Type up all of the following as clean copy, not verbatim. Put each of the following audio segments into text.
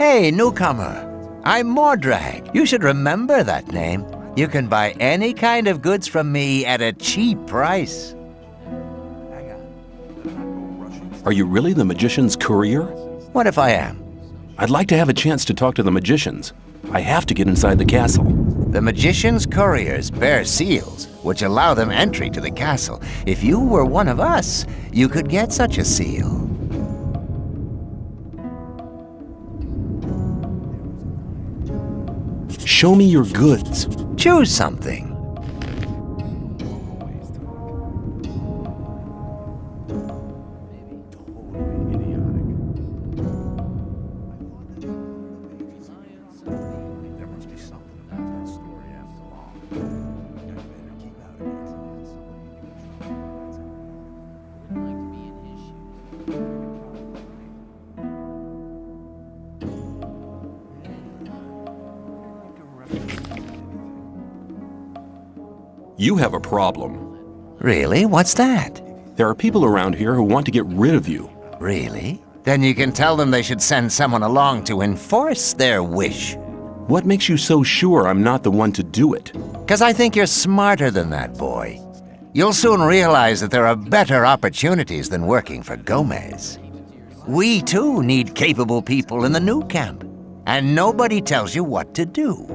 Hey, newcomer. I'm Mordrag. You should remember that name. You can buy any kind of goods from me at a cheap price. Are you really the magician's courier? What if I am? I'd like to have a chance to talk to the magicians. I have to get inside the castle. The magician's couriers bear seals, which allow them entry to the castle. If you were one of us, you could get such a seal. Show me your goods. Choose something. You have a problem. Really? What's that? There are people around here who want to get rid of you. Really? Then you can tell them they should send someone along to enforce their wish. What makes you so sure I'm not the one to do it? 'Cause I think you're smarter than that, boy. You'll soon realize that there are better opportunities than working for Gomez. We too need capable people in the new camp, and nobody tells you what to do.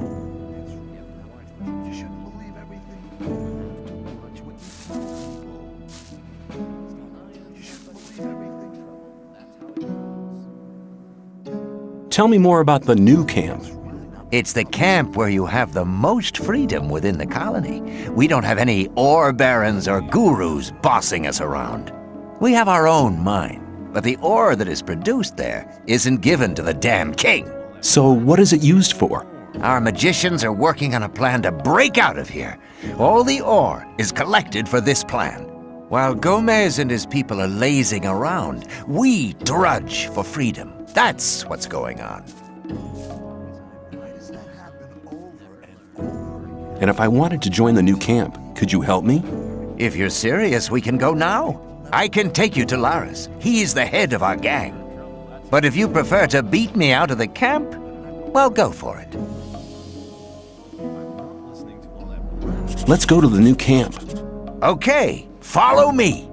Tell me more about the new camp. It's the camp where you have the most freedom within the colony. We don't have any ore barons or gurus bossing us around. We have our own mine, but the ore that is produced there isn't given to the damn king. So what is it used for? Our magicians are working on a plan to break out of here. All the ore is collected for this plan. While Gomez and his people are lazing around, we drudge for freedom. That's what's going on. And if I wanted to join the new camp, could you help me? If you're serious, we can go now. I can take you to Laris. He's the head of our gang. But if you prefer to beat me out of the camp, well, go for it. Let's go to the new camp. Okay, follow me.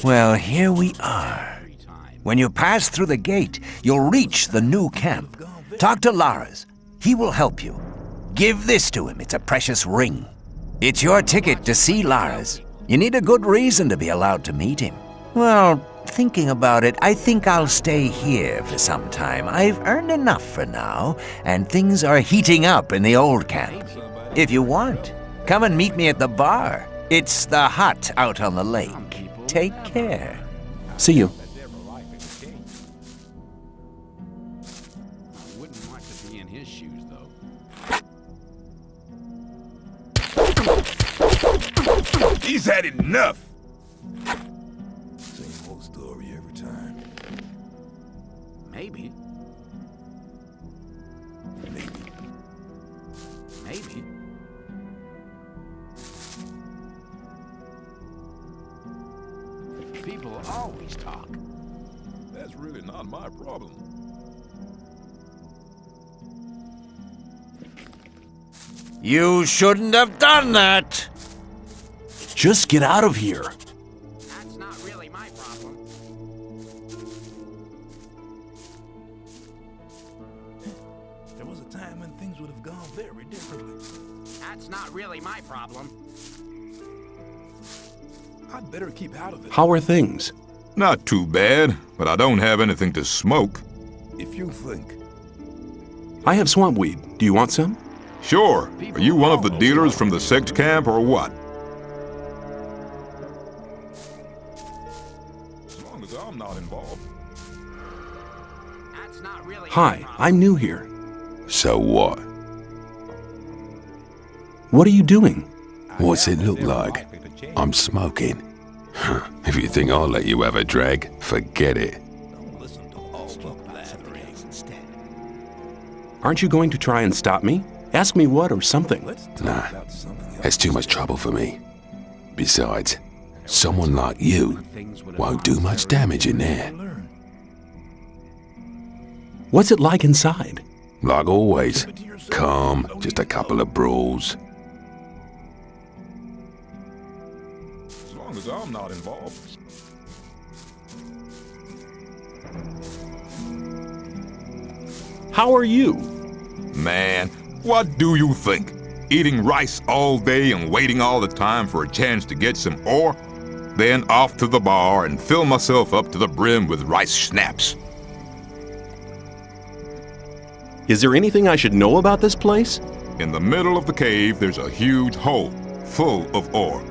Well, here we are. When you pass through the gate, you'll reach the new camp. Talk to Lars. He will help you. Give this to him. It's a precious ring. It's your ticket to see Lars. You need a good reason to be allowed to meet him. Well, thinking about it, I think I'll stay here for some time. I've earned enough for now, and things are heating up in the old camp. If you want, come and meet me at the bar. It's the hut out on the lake. Take care. See you. I wouldn't like to be in his shoes, though. He's had enough. Same old story every time. Maybe. Maybe. People always talk. That's really not my problem. You shouldn't have done that. Just get out of here. That's not really my problem. There was a time when things would have gone very differently. That's not really my problem. I'd better keep out of it. How are things? Not too bad, but I don't have anything to smoke. If you think. I have swamp weed. Do you want some? Sure. Are you one of the dealers from the sect camp or what? As long as I'm not involved. That's not really my Hi, problem. I'm new here. So what? What are you doing? What's it look like? I'm smoking. If you think I'll let you have a drag, forget it. Don't listen to all the blatherings instead. Aren't you going to try and stop me? Ask me what or something. Let's talk Nah, about something else. that's too much trouble for me. Besides, someone like you won't do much damage in there. Learn. What's it like inside? Like always, calm, just a couple of brawls. As long as I'm not involved. How are you? Man, what do you think? Eating rice all day and waiting all the time for a chance to get some ore? Then off to the bar and fill myself up to the brim with rice schnapps. Is there anything I should know about this place? In the middle of the cave, there's a huge hole full of ore.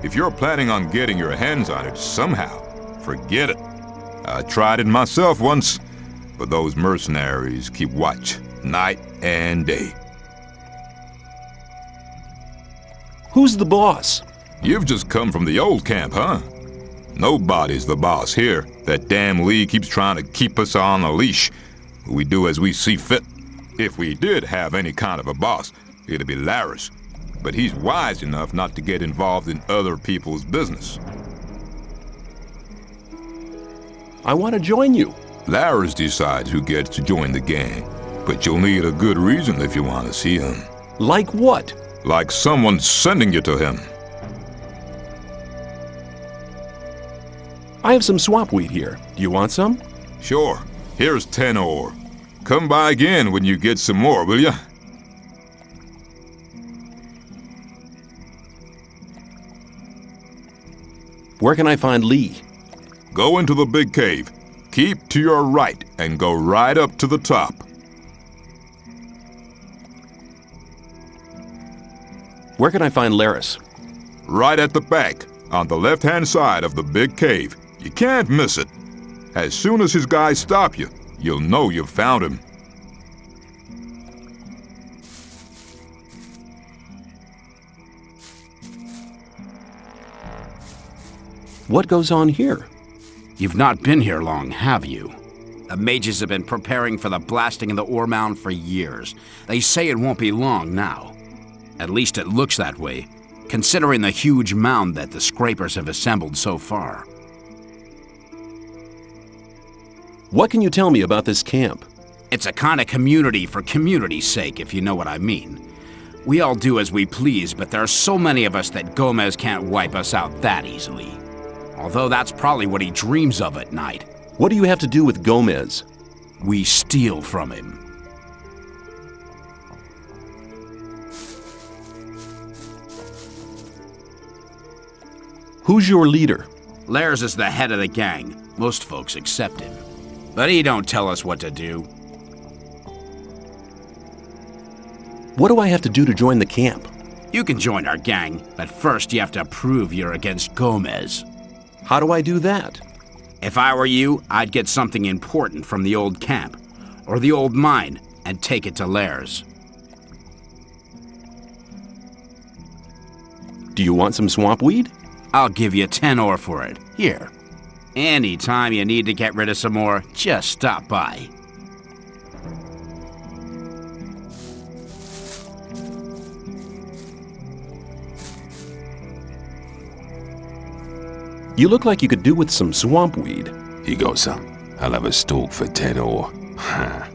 If you're planning on getting your hands on it somehow, forget it. I tried it myself once, but those mercenaries keep watch night and day. Who's the boss? You've just come from the old camp, huh? Nobody's the boss here. That damn Lee keeps trying to keep us on a leash. We do as we see fit. If we did have any kind of a boss, it'd be Laris. But he's wise enough not to get involved in other people's business. I want to join you. Laris decides who gets to join the gang. But you'll need a good reason if you want to see him. Like what? Like someone sending you to him. I have some swamp weed here. Do you want some? Sure. Here's 10 ore. Come by again when you get some more, will ya? Where can I find Lee? Go into the big cave. Keep to your right and go right up to the top. Where can I find Laris? Right at the back, on the left-hand side of the big cave. You can't miss it. As soon as his guys stop you, you'll know you've found him. What goes on here? You've not been here long, have you? The mages have been preparing for the blasting of the ore mound for years. They say it won't be long now. At least it looks that way, considering the huge mound that the scrapers have assembled so far. What can you tell me about this camp? It's a kind of community for community's sake, if you know what I mean. We all do as we please, but there are so many of us that Gomez can't wipe us out that easily. Although that's probably what he dreams of at night. What do you have to do with Gomez? We steal from him. Who's your leader? Lares is the head of the gang. Most folks accept him. But he don't tell us what to do. What do I have to do to join the camp? You can join our gang, but first you have to prove you're against Gomez. How do I do that? If I were you, I'd get something important from the old camp, or the old mine, and take it to Lares. Do you want some swamp weed? I'll give you 10 ore for it. Here. Anytime you need to get rid of some more, just stop by. You look like you could do with some swamp weed. You got some? I'll have a stalk for 10 ore.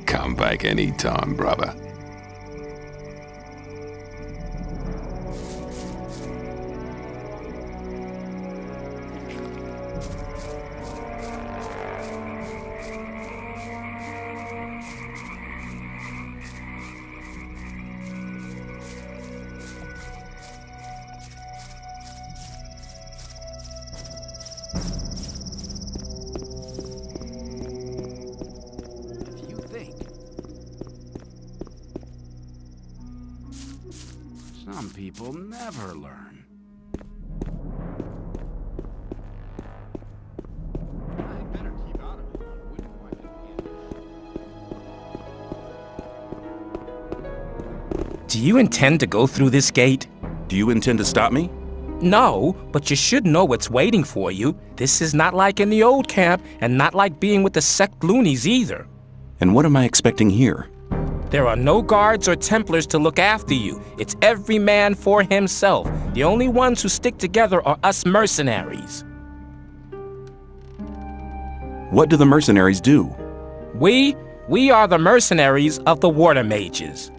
Come back anytime, brother. Some people never learn. I better keep out of it. I wouldn't want to get. Do you intend to go through this gate? Do you intend to stop me? No, but you should know what's waiting for you. This is not like in the old camp, and not like being with the sect loonies either. And what am I expecting here? There are no guards or Templars to look after you. It's every man for himself. The only ones who stick together are us mercenaries. What do the mercenaries do? We are the mercenaries of the water mages.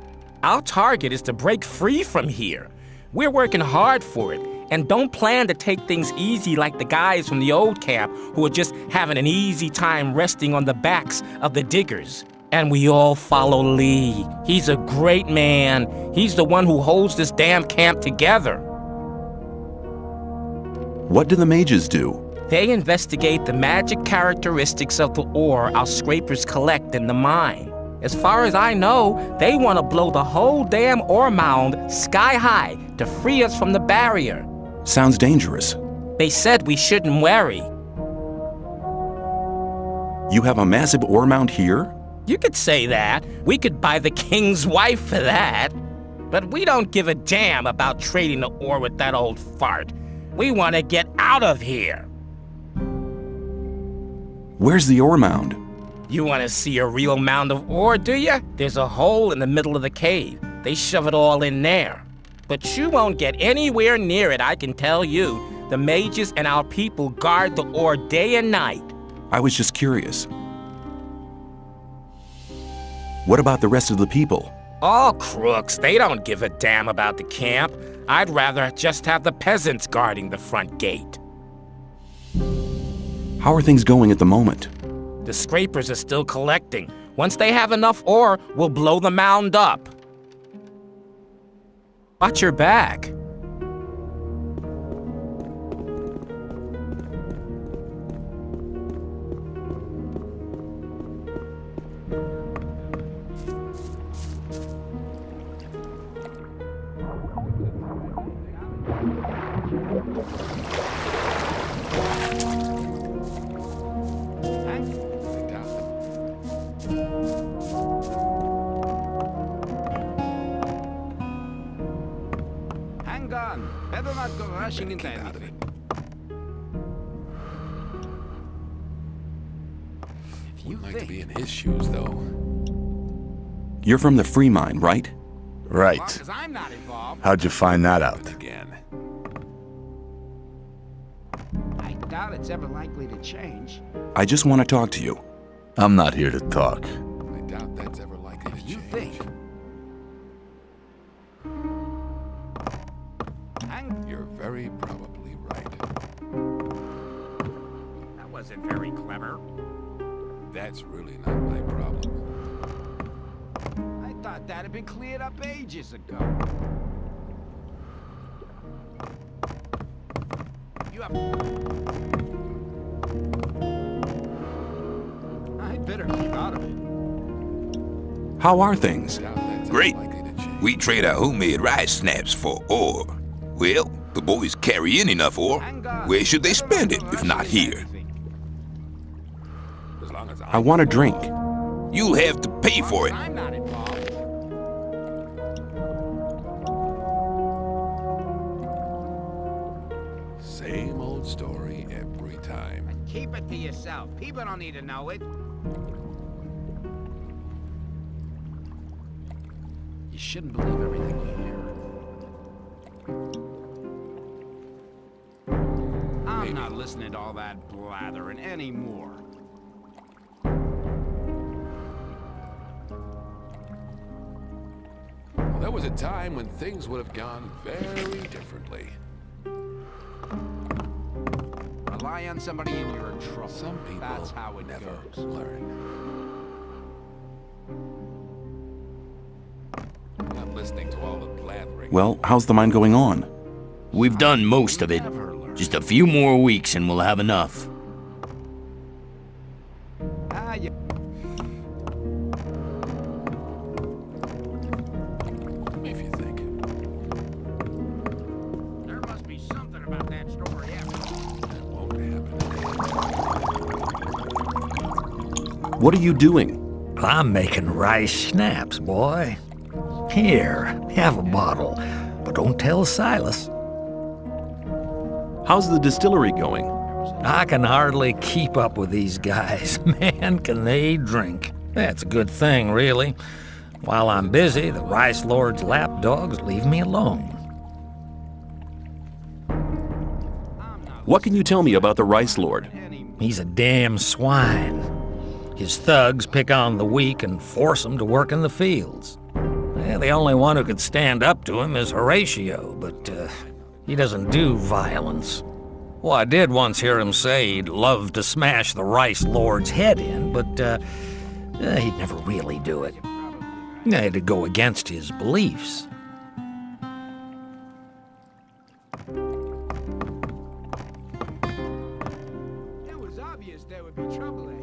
Our target is to break free from here. We're working hard for it, and don't plan to take things easy like the guys from the old camp who are just having an easy time resting on the backs of the diggers. And we all follow Lee. He's a great man. He's the one who holds this damn camp together. What do the mages do? They investigate the magic characteristics of the ore our scrapers collect in the mine. As far as I know, they want to blow the whole damn ore mound sky high to free us from the barrier. Sounds dangerous. They said we shouldn't worry. You have a massive ore mound here? You could say that. We could buy the king's wife for that. But we don't give a damn about trading the ore with that old fart. We want to get out of here. Where's the ore mound? You want to see a real mound of ore, do you? There's a hole in the middle of the cave. They shove it all in there. But you won't get anywhere near it, I can tell you. The mages and our people guard the ore day and night. I was just curious. What about the rest of the people? All crooks. They don't give a damn about the camp. I'd rather just have the peasants guarding the front gate. How are things going at the moment? The scrapers are still collecting. Once they have enough ore, we'll blow the mound up. Watch your back. Hang on. Better not go rushing into anything. If you Wouldn't like to be think... in his shoes, though. You're from the free mine, right? Right. As long as I'm not involved, How'd you find that out? Again. I doubt it's ever likely to change. I just want to talk to you. I'm not here to talk. I doubt that's ever likely to If you change. think... You're very probably right. wasn't very clever. That's really not my problem. I thought that had been cleared up ages ago. You have... I'd better keep out of it. How are things? Great. We trade our homemade rice snaps for ore. Well, the boys carry in enough ore. Where should they spend it if not here? I want a drink. You'll have to pay for it. I'm not involved. Same old story every time. Keep it to yourself. People don't need to know it. You shouldn't believe everything you hear. I'm not listening to all that blathering anymore. Well, there was a time when things would have gone very differently. Rely on somebody and you're in trouble. Some people That's how it never goes. learn. I'm not listening to all the blathering. Well, how's the mine going on? We've done most of it. Just a few more weeks and we'll have enough. You... If you think. There must be something about that story. That won't happen. What are you doing? I'm making rice snaps, boy. Here, have a bottle, but don't tell Silas. How's the distillery going? I can hardly keep up with these guys. Man, can they drink. That's a good thing, really. While I'm busy, the Rice Lord's lapdogs leave me alone. What can you tell me about the Rice Lord? He's a damn swine. His thugs pick on the weak and force them to work in the fields. The only one who could stand up to him is Horatio, but he doesn't do violence. Well, I did once hear him say he'd love to smash the Rice Lord's head in, but he'd never really do it. It'd go against his beliefs. It was obvious there would be trouble ahead.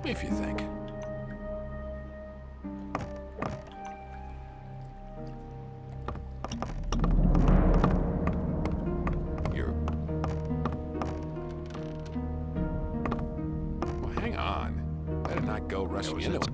If you think. Well, hang on. Better not go rushing into it.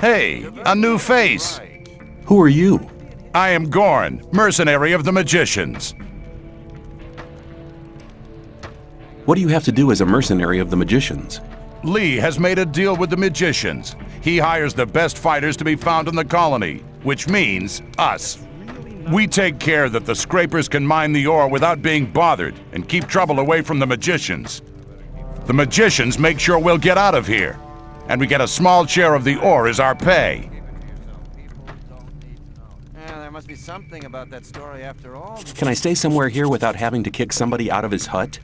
Hey, a new face. Who are you? I am Gorn, mercenary of the magicians. What do you have to do as a mercenary of the magicians? Lee has made a deal with the magicians. He hires the best fighters to be found in the colony, which means us. We take care that the scrapers can mine the ore without being bothered and keep trouble away from the magicians. The magicians make sure we'll get out of here, and we get a small share of the ore as our pay. There must be something about that story after all. Can I stay somewhere here without having to kick somebody out of his hut?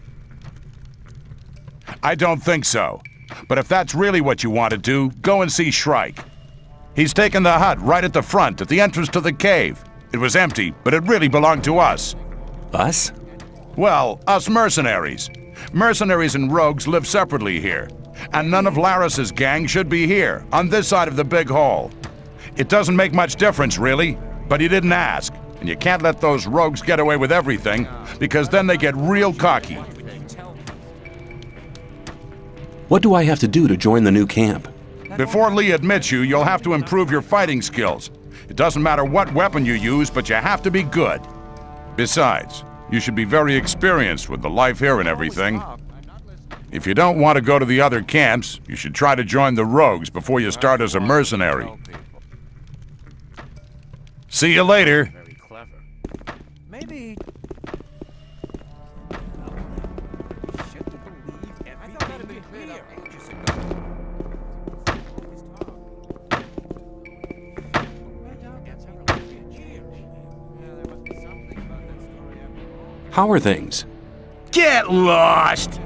I don't think so. But if that's really what you want to do, go and see Shrike. He's taken the hut right at the front, at the entrance to the cave. It was empty, but it really belonged to us. Us? Well, us mercenaries. Mercenaries and rogues live separately here. And none of Laris's gang should be here, on this side of the big hole. It doesn't make much difference, really, but he didn't ask. And you can't let those rogues get away with everything, because then they get real cocky. What do I have to do to join the new camp? Before Lee admits you, you'll have to improve your fighting skills. It doesn't matter what weapon you use, but you have to be good. Besides, you should be very experienced with the life here and everything. If you don't want to go to the other camps, you should try to join the rogues before you start as a mercenary. See you later. Very clever. Maybe. How are things? Get lost!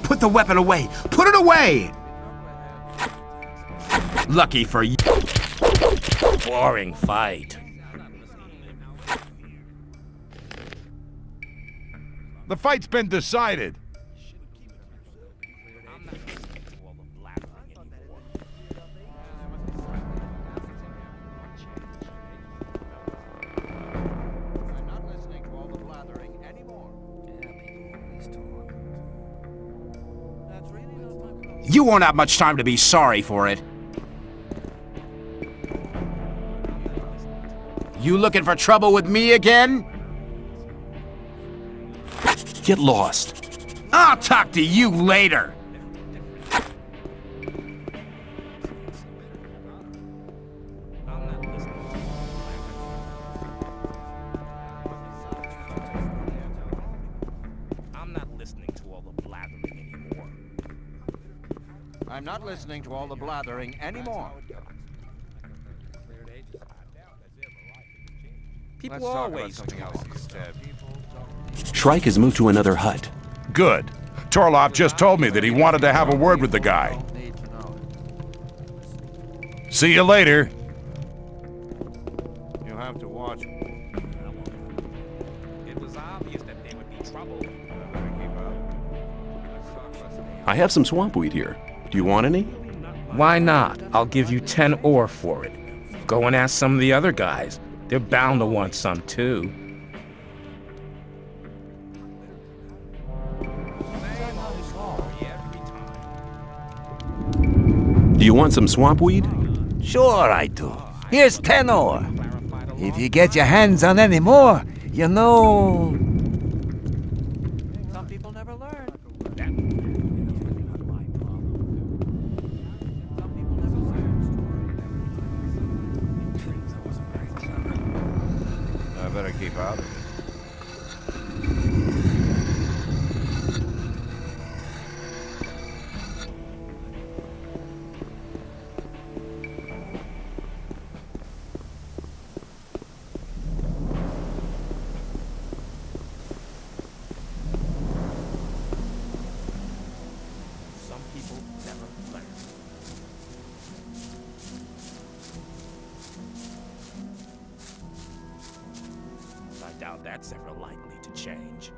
Put the weapon away! Put it away! Lucky for you. Boring fight. The fight's been decided. You won't have much time to be sorry for it. You looking for trouble with me again? Get lost. I'll talk to you later. I'm not listening to all the blathering anymore. I'm not listening to all the blathering anymore. People Let's talk about always something else instead. Shrike has moved to another hut. Good. Torloff just told me that he wanted to have a word with the guy. See you later. You have to watch. It was obvious that there would be trouble. I have some swamp weed here. Do you want any? Why not? I'll give you 10 ore for it. Go and ask some of the other guys. They're bound to want some too. Do you want some swamp weed? Sure I do. Here's 10 ore. If you get your hands on any more, you know... Some people never learn. I better keep out of it. I doubt that's ever likely to change.